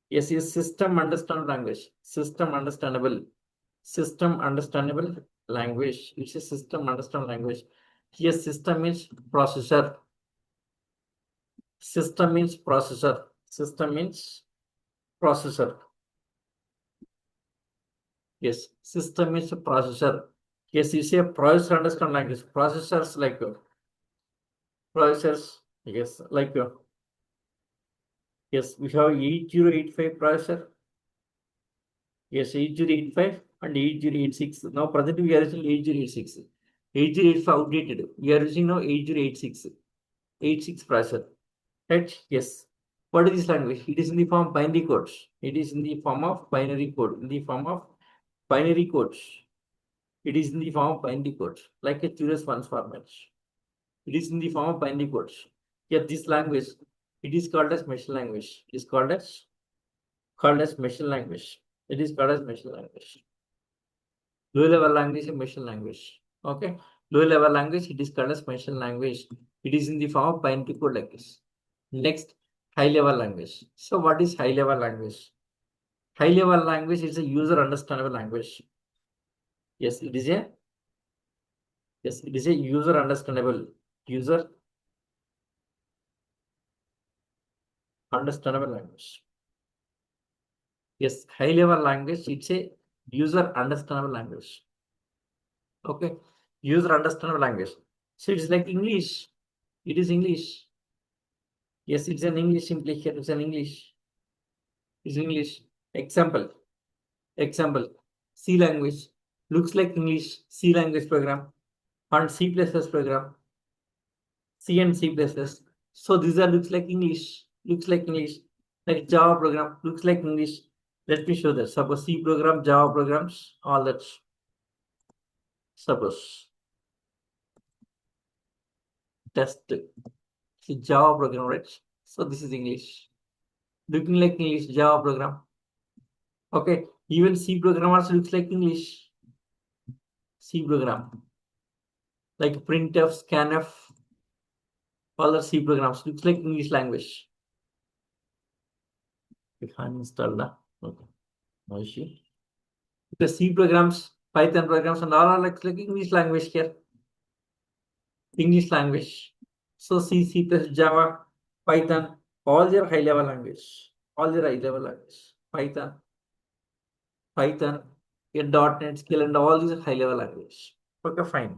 yes, is system understandable language. System understandable. System understandable language. It's a system understandable language. Here, system means processor. System means processor. System means processor. Yes, system means processor. Yes, you say processor understand language. Processors like processors. Yes, like yes, we have 8085 processor. Yes, 8085 and 8086. Now, present we are using 8086. 8085 outdated. We are using now 8086. 86 processor. Right? Yes. What is this language? It is in the form of binary codes. It is in the form of binary code. In the form of binary codes. It is in the form of binary codes, like a Julius ones format. It is in the form of binary codes. Yet this language, it is called as machine language. It is called as machine language. It is called as machine language. Low level language is machine language. Okay. Low level language, it is called as machine language. It is in the form of binary code like this. Next, high level language. So what is high level language? High level language is a user understandable language. Yes, it is a user understandable language. Yes, high level language, it's a user understandable language. Okay. User understandable language. So it's like English. It is English. Yes, it's an English simply here. It's an English. It's English. Example. Example. C language. looks like English, C language program, and C++ program, C and C++. So these are looks like English, like Java program, looks like English. Let me show that. Suppose C program, Java programs, all that. Suppose test. See Java program, right? So this is English. Looking like English, Java program. Okay, even C program also looks like English. C program. Like printf, scanf, all the C programs looks like English language. We can't install that. Okay, no issue. Because C programs, Python programs, and all are like English language here. English language. So C, C plus Java, Python, all their high level language. All their high level language. Python, your .NET skill, and all these are high level language. Okay, fine.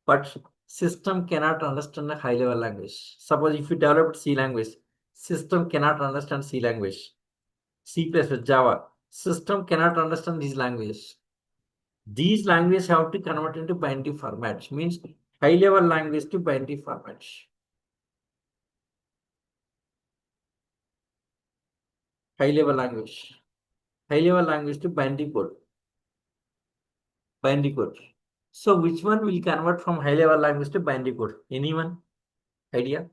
But system cannot understand a high level language. Suppose if you develop C language, system cannot understand C language. C plus with Java, system cannot understand these languages. These languages have to convert into binary formats, means high level language to binary formats. High level language to binary code. Binary code. So which one will convert from high level language to binary code? Anyone? Idea?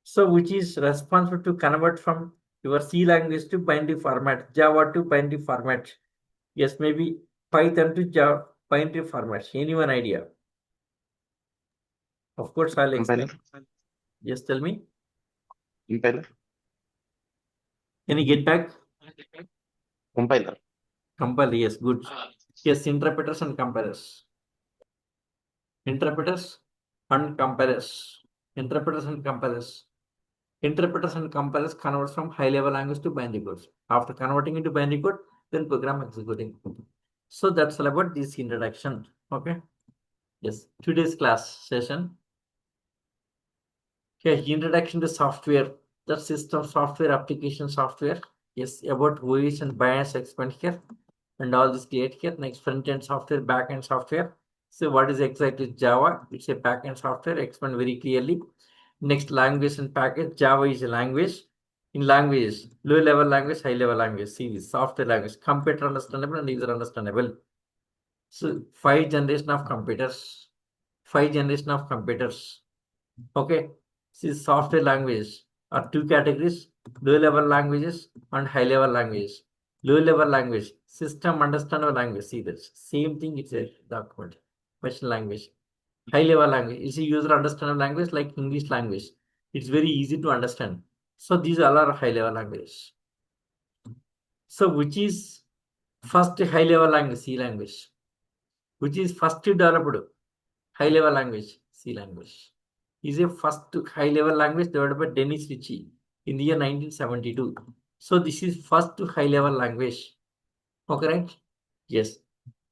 So which is responsible to convert from your C language to binary format, Java to binary format? Yes, maybe Python to Java binary format. Anyone idea? Of course, I'll explain. Compiler. Just tell me. Compiler. Can you get back? Compiler. Compile, yes, good. Yes, interpreters and compilers. Interpreters and compilers. Interpreters and compilers. Interpreters and compilers convert from high level language to binary codes. After converting into binary code, then program executing. So that's all about this introduction. Okay. Yes, today's class session. Okay, introduction to software, the system software, application software. Yes, about OS and BIOS expand here, and all this create here. Next, front end software, back end software. So what is exactly Java? It's a back end software, explained very clearly. Next, language and package. Java is a language. In languages, low level language, high level language. See this software language, computer understandable and user understandable. So 5 generation of computers. 5 generation of computers. Okay. See, software language are 2 categories: low-level languages and high-level languages. Low-level language, system understandable language. See this same thing. It's a document. Machine language. High-level language is a user understandable language like English language. It's very easy to understand. So these all are high-level languages. So which is first high-level language? C language. Which is first developed high level language? C language is a first high level language developed by Dennis Ritchie in the year 1972. So this is first high level language. Okay, right? Yes.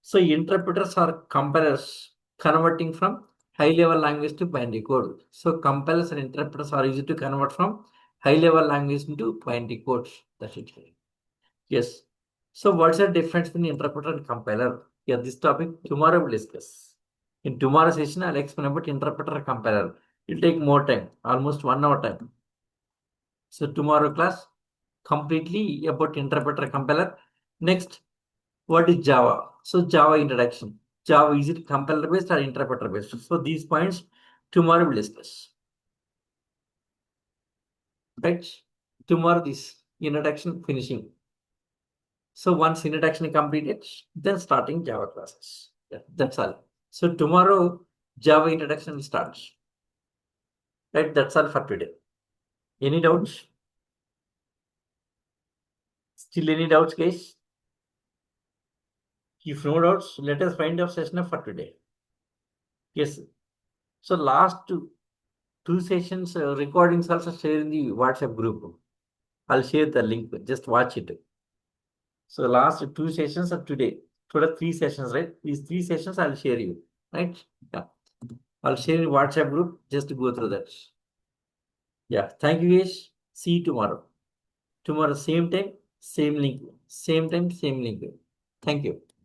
So interpreters are compilers converting from high level language to binary code. So compilers and interpreters are used to convert from high level language into binary code. That's it. Yes. So what's the difference between interpreter and compiler? Yeah, this topic tomorrow we'll discuss. In tomorrow's session, I'll explain about interpreter and compiler. It'll take more time, almost 1 hour time. So tomorrow class, completely about interpreter compiler. Next, what is Java? So Java introduction. Java, is it compiler based or interpreter based? So these points tomorrow we'll discuss. Right? Tomorrow this introduction finishing. So once introduction completed, then starting Java classes. Yeah, that's all. So tomorrow Java introduction will start. Right, that's all for today. Any doubts? Still any doubts, guys? If no doubts, let us find out session for today. Yes. So last two sessions recordings also share in the WhatsApp group. I'll share the link. Just watch it. So last 2 sessions are today. Today 3 sessions, right? These 3 sessions I'll share you. Right? Yeah. I'll share in WhatsApp group. Just to go through that. Yeah. Thank you, guys. See you tomorrow. Tomorrow, same time, same link. Same time, same link. Thank you.